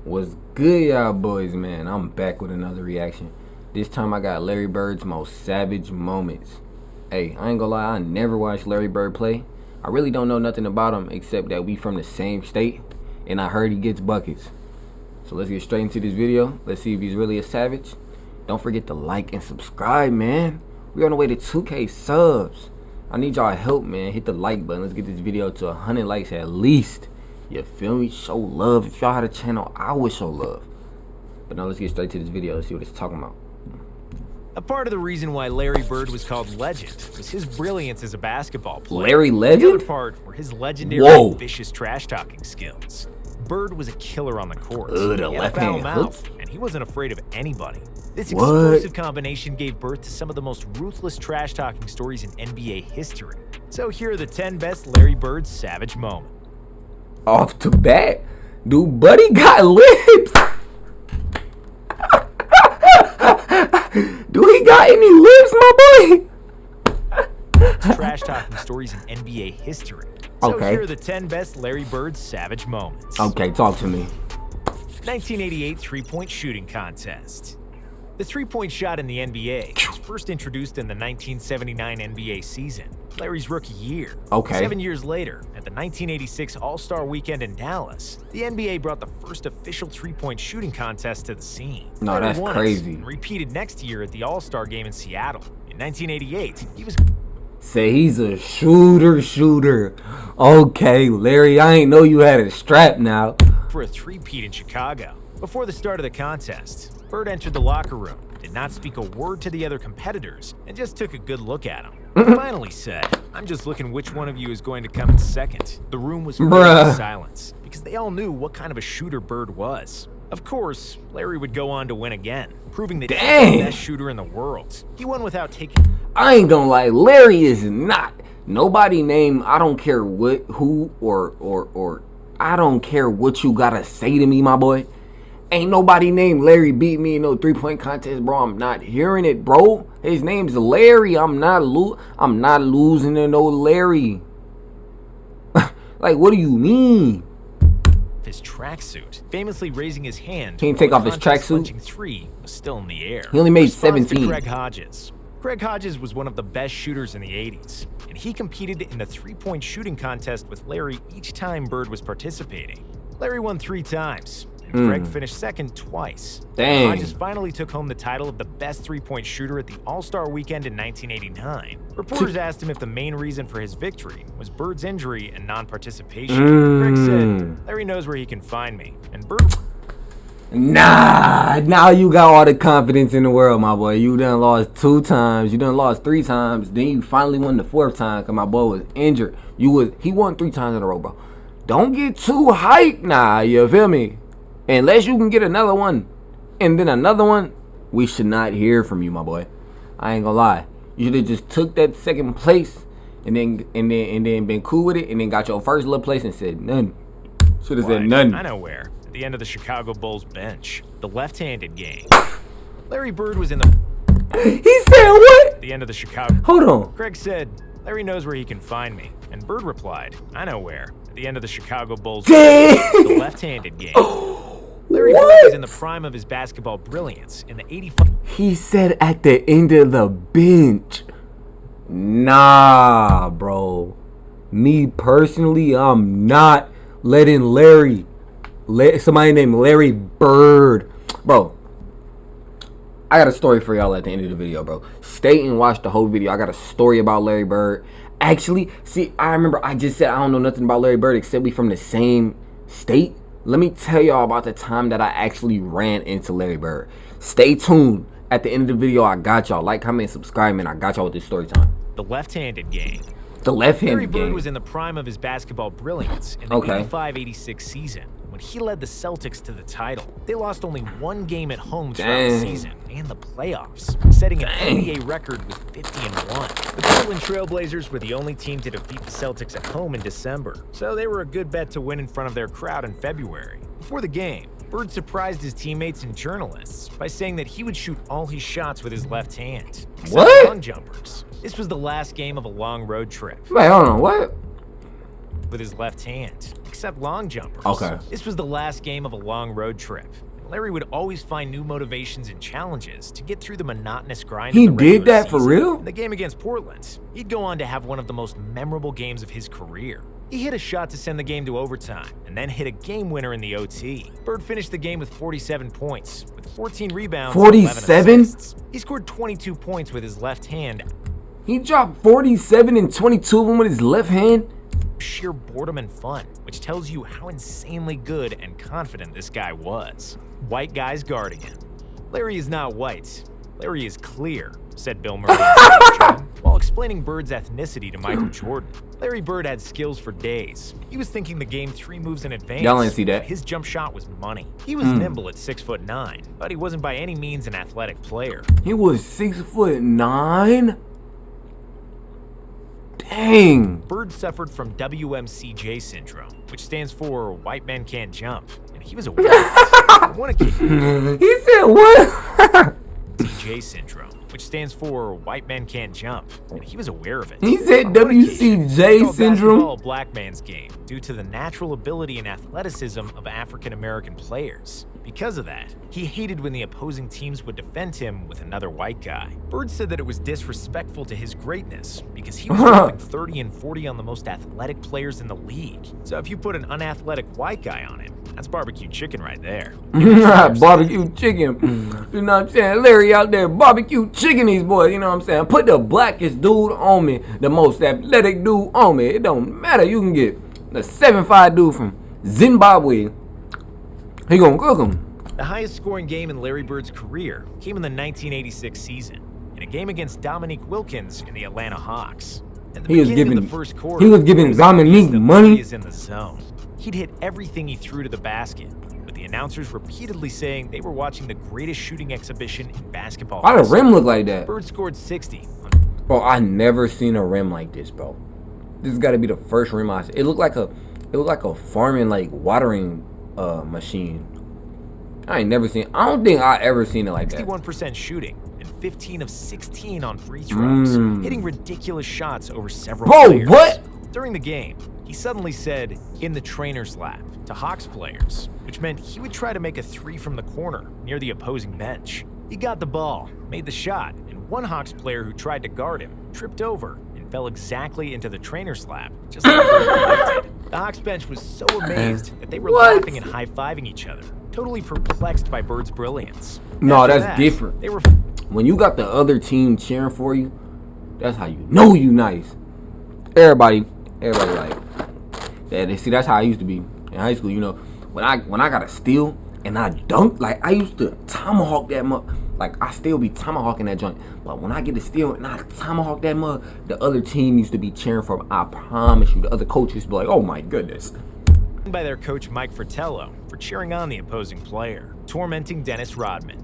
What's good, y'all boys, man? I'm back with another reaction. This time I got Larry Bird's most savage moments. Hey, I ain't gonna lie, I never watched Larry Bird play. I really don't know nothing about him except that we from the same state, and I heard he gets buckets. So let's get straight into this video. Let's see if he's really a savage. Don't forget to like and subscribe, man. We're on the way to 2K subs. I need y'all help, man. Hit the like button. Let's get this video to 100 likes at least. You feel me? Show love. If y'all had a channel, I would show love. But now let's get straight to this video. Let's see what it's talking about. A part of the reason why Larry Bird was called Legend was his brilliance as a basketball player. Larry Legend? The other part were his legendary vicious trash-talking skills. Bird was a killer on the court. He had a foul mouth, and he wasn't afraid of anybody. This explosive combination gave birth to some of the most ruthless trash-talking stories in NBA history. So here are the 10 best Larry Bird savage moments. Off the bat, dude, buddy got lips. Do he got any lips, my boy? Trash talking stories in NBA history. So here are the 10 best Larry Bird savage moments. Okay, talk to me. 1988 three-point shooting contest. The three-point shot in the NBA was first introduced in the 1979 NBA season, Larry's rookie year. 7 years later, at the 1986 All-Star Weekend in Dallas, the NBA brought the first official three-point shooting contest to the scene. No, that's crazy. Repeated next year at the All-Star game in Seattle. In 1988, he was... Say he's a shooter. Okay, Larry, I ain't know you had a strap now. For a three-peat in Chicago. Before the start of the contest, Bird entered the locker room, did not speak a word to the other competitors, and just took a good look at them. He finally said, "I'm just looking which one of you is going to come in second." The room was filled with silence, because they all knew what kind of a shooter Bird was. Of course, Larry would go on to win again, proving that he's the best shooter in the world. He won without taking... I ain't gonna lie, Larry is not. Nobody named, I don't care what, who, or I don't care what you gotta say to me, my boy. Ain't nobody named Larry beat me in no three-point contest, bro. I'm not hearing it, bro. His name's Larry. I'm not losing to no Larry. Like, what do you mean? His tracksuit, famously raising his hand. Can't take off his tracksuit. Three was still in the air. He only made 17. Greg Hodges. Greg Hodges was one of the best shooters in the 80s, and he competed in the three-point shooting contest with Larry each time Bird was participating. Larry won 3 times. Greg finished second twice. Hodges finally took home the title of the best three-point shooter at the All-Star Weekend in 1989. Reporters asked him if the main reason for his victory was Bird's injury and non-participation. Greg said, "Larry knows where he can find me." And Bird... Nah, now you got all the confidence in the world, my boy. You done lost 2 times. You done lost 3 times. Then you finally won the 4th time because my boy was injured. He won 3 times in a row, bro. Don't get too hyped now, you feel me? Unless you can get another one, and then another one, we should not hear from you, my boy. I ain't gonna lie. You should have just took that second place, and then been cool with it, and then got your first little place and said nothing. Should have said nothing. I know where. At the end of the Chicago Bulls bench, the left-handed game. Larry Bird was in the... He said what? At the end of the Chicago... Hold on. Greg said, "Larry knows where he can find me." And Bird replied, "I know where. At the end of the Chicago Bulls bench, the left-handed game." Larry Bird was in the prime of his basketball brilliance in the 85. He said at the end of the bench. Nah, bro. Me personally, I'm not letting somebody named Larry Bird. Bro, I got a story for y'all at the end of the video, bro. Stay and watch the whole video. I got a story about Larry Bird. Actually, see, I remember I just said I don't know nothing about Larry Bird except we from the same state. Let me tell y'all about the time that I actually ran into Larry Bird. Stay tuned. At the end of the video, I got y'all. Like, comment, subscribe, man. I got y'all with this story time. The left-handed game. The left-handed game. Larry Bird was in the prime of his basketball brilliance in the 85-86 season when he led the Celtics to the title. They lost only 1 game at home throughout the season and the playoffs, setting an NBA record with 50-1. The Portland Trailblazers were the only team to defeat the Celtics at home in December, so they were a good bet to win in front of their crowd in February. Before the game, Bird surprised his teammates and journalists by saying that he would shoot all his shots with his left hand, except long jumpers. This was the last game of a long road trip. Wait, hold on, what? With his left hand. except long jumpers. Okay. This was the last game of a long road trip. Larry would always find new motivations and challenges to get through the monotonous grind He of the did regular that for season. real? In the game against Portland, he'd go on to have one of the most memorable games of his career. He hit a shot to send the game to overtime, and then hit a game winner in the OT. Bird finished the game with 47 points, with 14 rebounds 47? and 11 assists. He scored 22 points with his left hand. He dropped 47 and 22 of them with his left hand? Sheer boredom and fun, which tells you how insanely good and confident this guy was. White guys guarding him. Larry is not white. Larry is clear, said Bill Murray while explaining Bird's ethnicity to Michael Jordan. Larry Bird had skills for days. He was thinking the game 3 moves in advance. Y'all ain't see that. His jump shot was money. He was nimble at 6'9", but he wasn't by any means an athletic player. He was 6'9"? Dang. Bird suffered from WMCJ syndrome, which stands for white men can't jump, and he was aware of it. On one occasion, He said what? WMCJ syndrome, which stands for white men can't jump, and he was aware of it. He said On one occasion, he WCJ called syndrome? basketball a black man's game due to the natural ability and athleticism of African American players. Because of that, he hated when the opposing teams would defend him with another white guy. Bird said that it was disrespectful to his greatness because he was dropping 30 and 40 on the most athletic players in the league. So if you put an unathletic white guy on him, that's barbecue chicken right there. Barbecue chicken. You know what I'm saying? Larry out there barbecue chicken these boys. You know what I'm saying? Put the blackest dude on me, the most athletic dude on me. It don't matter. You can get the 7'5" dude from Zimbabwe. He gonna cook him. The highest scoring game in Larry Bird's career came in the 1986 season, in a game against Dominique Wilkins in the Atlanta Hawks. At the beginning of the first quarter, he was giving Dominique money. Is in the zone. He'd hit everything he threw to the basket, with the announcers repeatedly saying they were watching the greatest shooting exhibition in basketball. Why the rim look like that? Bird scored 60. Bro, I never seen a rim like this, bro. This has got to be the first rim I see. It looked like a farming, like, watering machine. I ain't never seen. I don't think I ever seen it like that. 61% shooting and 15 of 16 on free throws, hitting ridiculous shots over several players. Bro, what? During the game, he suddenly said, "in the trainer's lap," to Hawks players, which meant he would try to make a 3 from the corner near the opposing bench. He got the ball, made the shot, and one Hawks player who tried to guard him tripped over and fell exactly into the trainer's lap, just like Bird predicted. The Hawks bench was so amazed that they were laughing and high-fiving each other, totally perplexed by Bird's brilliance. No, After that's that, different. They were When you got the other team cheering for you, that's how you know you nice. Everybody like, yeah. See, that's how I used to be in high school. You know, when I got a steal and I dunked, like I used to tomahawk that mug. Like I still be tomahawking that joint. But when I get a steal and I tomahawk that mug, the other team used to be cheering for me. I promise you, the other coaches be like, oh my goodness. by their coach Mike Fratello for cheering on the opposing player, tormenting Dennis Rodman.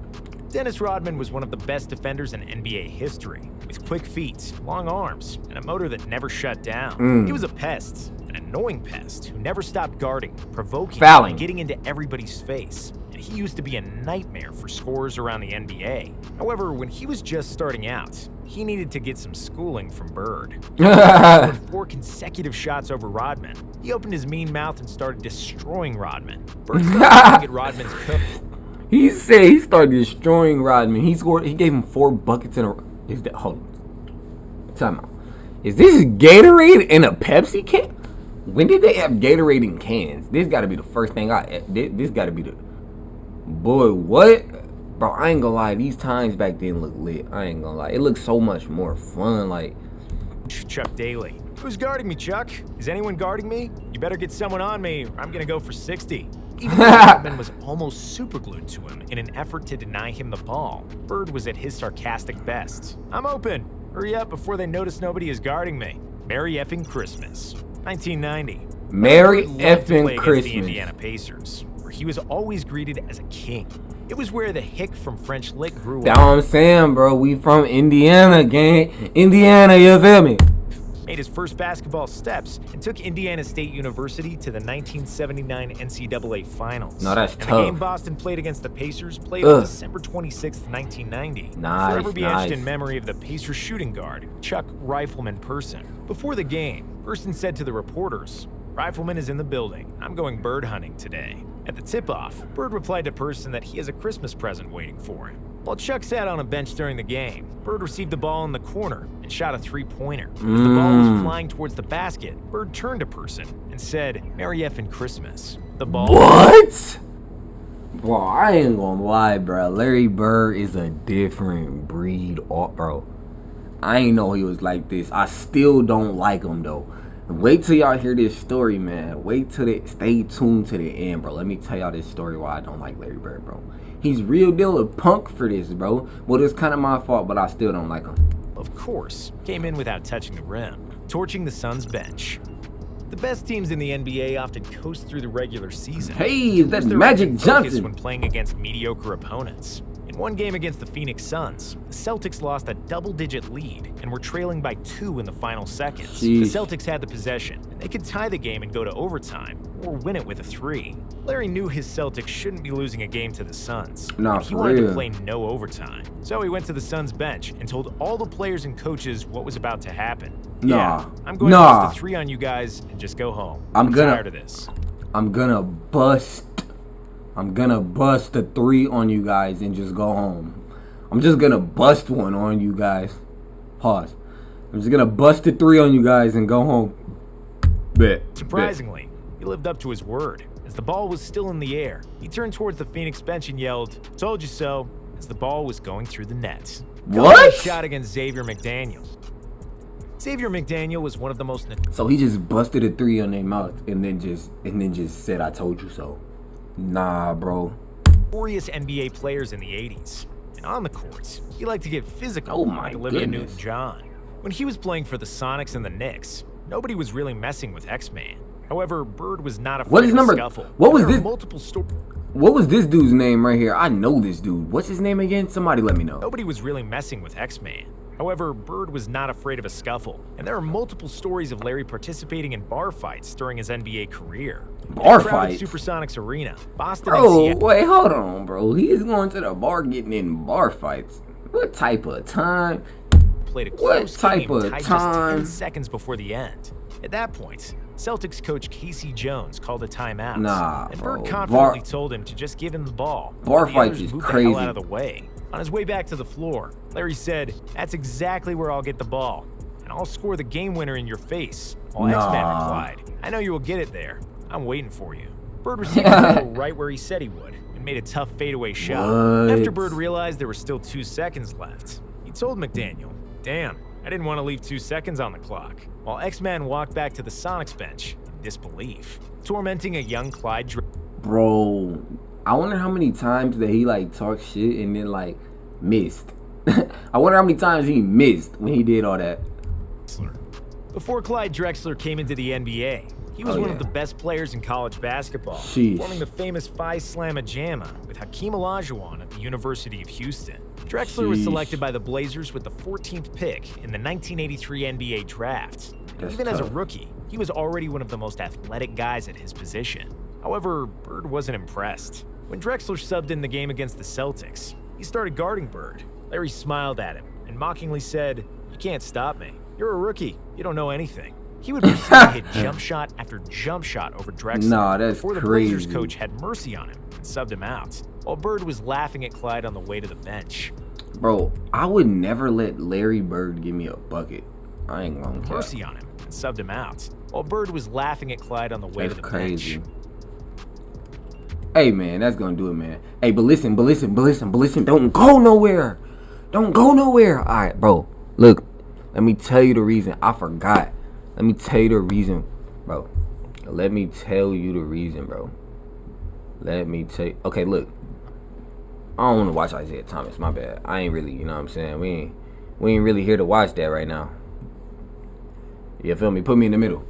Dennis Rodman was one of the best defenders in NBA history, with quick feet, long arms, and a motor that never shut down. He was a pest, an annoying pest who never stopped guarding, provoking, and getting into everybody's face. And he used to be a nightmare for scorers around the NBA. However, when he was just starting out, he needed to get some schooling from Bird. He scored 4 consecutive shots over Rodman. He opened his mean mouth and started destroying Rodman. Bird started to get Rodman's cook. He said he started destroying Rodman. He gave him 4 buckets in a. Is that? Hold on. Time out. Is this Gatorade in a Pepsi can? When did they have Gatorade in cans? This got to be the first thing This got to be the. Boy, what? Bro, I ain't gonna lie. These times back then look lit. I ain't gonna lie. It looks so much more fun. Like. Chuck Daly. Who's guarding me, Chuck? Is anyone guarding me? You better get someone on me, or I'm gonna go for 60. Even though Rodman was almost superglued to him in an effort to deny him the ball, Bird was at his sarcastic best. I'm open. Hurry up before they notice nobody is guarding me. Merry effing Christmas. 1990. Merry effing Christmas. The Indiana Pacers, where he was always greeted as a king. It was where the hick from French Lick grew up. That's what I'm saying, bro. We from Indiana, gang. Indiana, you feel me? Made his first basketball steps and took Indiana State University to the 1979 NCAA Finals. No, that's and tough. The game Boston played against the Pacers played on December 26, 1990. Nice, forever be etched in nice. memory of the Pacers shooting guard, Chuck Rifleman Person. Before the game, Person said to the reporters, Rifleman is in the building. I'm going bird hunting today. At the tip-off, Bird replied to Person that he has a Christmas present waiting for him. While Chuck sat on a bench during the game, Bird received the ball in the corner and shot a three-pointer. As the ball was flying towards the basket, Bird turned to Person and said, "Merry effing Christmas." The ball... What? Bro, I ain't gonna lie, bro. Larry Bird is a different breed, bro. I ain't know he was like this. I still don't like him, though. Wait till y'all hear this story, man. Stay tuned to the end, bro. Let me tell y'all this story why I don't like Larry Bird, bro. He's real deal a punk for this, bro. Well, it's kind of my fault, but I still don't like him. Of course, came in without touching the rim, torching the Suns bench. The best teams in the NBA often coast through the regular season. Hey, that's Magic Johnson. When playing against mediocre opponents. In one game against the Phoenix Suns, the Celtics lost a double-digit lead and were trailing by 2 in the final seconds. Jeez. The Celtics had the possession, and they could tie the game and go to overtime, or win it with a 3. Larry knew his Celtics shouldn't be losing a game to the Suns. Nah, he wanted to play no overtime. So he went to the Suns bench and told all the players and coaches what was about to happen. Nah. Yeah, I'm going to bust a 3 on you guys and just go home. I'm tired of this. I'm gonna bust a 3 on you guys and just go home. I'm just gonna bust one on you guys. Pause. I'm just gonna bust a 3 on you guys and go home. Bet. Surprisingly, he lived up to his word. As the ball was still in the air, he turned towards the Phoenix bench and yelled, "Told you so," as the ball was going through the net. What? Shot against Xavier McDaniel. Xavier McDaniel was one of the most... So he just busted a 3 on their mouth and then just said, "I told you so." Nah, bro. Notorious NBA players in the 80s. And on the courts, he liked to get physical Oh my like Olivia goodness. Newton-John. When he was playing for the Sonics and the Knicks, nobody was really messing with X-Man. However, Bird was not afraid of a scuffle. What was this? What was this dude's name right here? I know this dude. What's his name again? Somebody let me know. Nobody was really messing with X-Man. However, Bird was not afraid of a scuffle, and there are multiple stories of Larry participating in bar fights during his NBA career. Bar fights? Supersonics Arena, Boston. Bro, wait, hold on, bro. He is going to the bar getting in bar fights. What type of time? Played a close game tied just 10 seconds before the end. At that point, Celtics coach Casey Jones called a timeout. Nah, and bro. Bird confidently told him to just give him the ball. Bar fights is crazy. The hell out of the way. On his way back to the floor, Larry said, "That's exactly where I'll get the ball, and I'll score the game winner in your face." While X-Man replied, "I know you will get it there. I'm waiting for you." Bird received the ball right where he said he would, and made a tough fadeaway shot. After Bird realized there were still 2 seconds left, he told McDaniel, "Damn, I didn't want to leave 2 seconds on the clock." While X-Man walked back to the Sonics bench in disbelief, tormenting a young Clyde. Bro, I wonder how many times that he talked shit and then missed. I wonder how many times he missed when he did all that. Before Clyde Drexler came into the NBA, he was one of the best players in college basketball, forming the famous Phi Slamma Jamma with Hakeem Olajuwon at the University of Houston. Drexler was selected by the Blazers with the 14th pick in the 1983 NBA draft. Even as a rookie, he was already one of the most athletic guys at his position. However, Bird wasn't impressed. When Drexler subbed in the game against the Celtics, he started guarding Bird. Larry smiled at him and mockingly said, "You can't stop me. You're a rookie. You don't know anything." He would proceed to hit jump shot after jump shot over Drexler. Nah, that's before the crazy. Blazers coach had mercy on him and subbed him out, while Bird was laughing at Clyde on the way to the bench. Bro, I would never let Larry Bird give me a bucket. I ain't gonna care. Mercy on him and subbed him out, while Bird was laughing at Clyde on the way to the bench. Hey, man, that's gonna do it, man. Hey, but listen. Don't go nowhere. Don't go nowhere. All right, bro. Look, let me tell you the reason. I forgot. Let me tell you the reason, bro. Let me tell you the reason, bro. Let me tell you. Okay, look. I don't want to watch Isaiah Thomas. My bad. I ain't really, you know what I'm saying? We ain't really here to watch that right now. You feel me? Put me in the middle.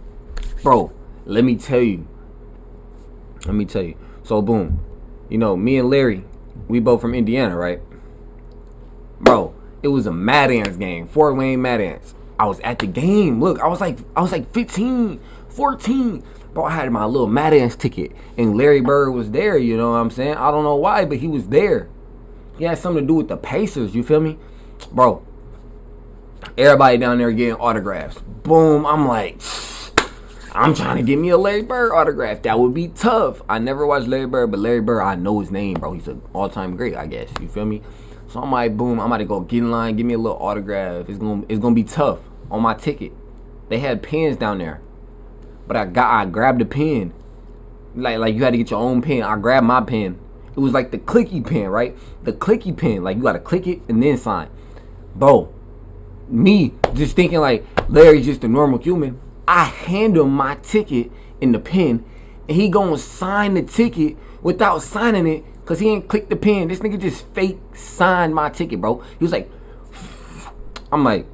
Bro, let me tell you. So, boom. You know, me and Larry, we both from Indiana, right? Bro, it was a Mad Ants game. Fort Wayne Mad Ants. I was at the game. Look, I was like 15, 14. Bro, I had my little Mad Ants ticket. And Larry Bird was there, you know what I'm saying? I don't know why, but he was there. He had something to do with the Pacers, you feel me? Bro, everybody down there getting autographs. Boom, I'm like, I'm trying to get me a Larry Bird autograph. That would be tough. I never watched Larry Bird, but Larry Bird, I know his name, bro. He's an all-time great, I guess. You feel me? So I'm like, boom, I'm about to go get in line, give me a little autograph. It's gonna be tough on my ticket. They had pens down there, but I grabbed a pen. Like you had to get your own pen. I grabbed my pen. It was like the clicky pen, right? The clicky pen. Like you gotta click it and then sign. Bro, me just thinking like Larry's just a normal human. I hand him my ticket in the pen, and he gonna sign the ticket without signing it because he ain't clicked the pen. This nigga just fake signed my ticket, bro. He was like, I'm like,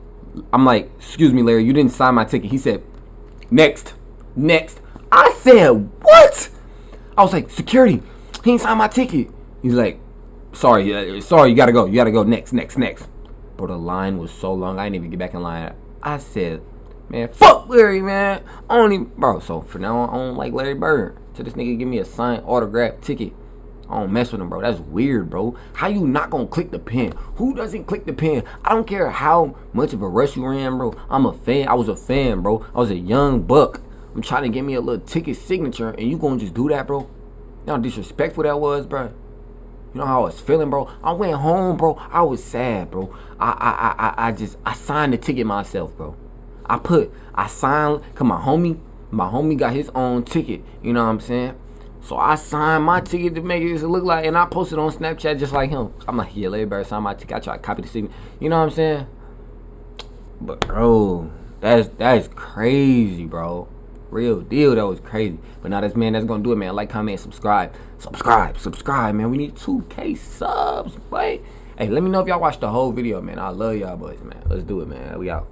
excuse me, Larry, you didn't sign my ticket. He said, next. I said, what? I was like, security, he ain't signed my ticket. He's like, sorry, you gotta go. Next. Bro, the line was so long, I didn't even get back in line. I said, man, fuck Larry, man. Bro, so for now on, I don't like Larry Bird. So this nigga give me a signed autograph ticket. I don't mess with him, bro. That's weird, bro. How you not gonna click the pen? Who doesn't click the pen? I don't care how much of a rush you ran, bro. I'm a fan. I was a fan, bro. I was a young buck. I'm trying to get me a little ticket signature, and you gonna just do that, bro? You know how disrespectful that was, bro? You know how I was feeling, bro? I went home, bro. I was sad, bro. I signed the ticket myself, bro. I signed, cause my homie got his own ticket. You know what I'm saying? So I signed my ticket to make it look like, and I posted on Snapchat just like him. I'm like, yeah, Larry Bird signed my ticket. I try to copy the signature. You know what I'm saying? But bro, that's crazy, bro. Real deal, that was crazy. But now that's gonna do it, man. Like, comment, subscribe, man. We need 2K subs, boy. Hey, let me know if y'all watched the whole video, man. I love y'all boys, man. Let's do it, man. We out.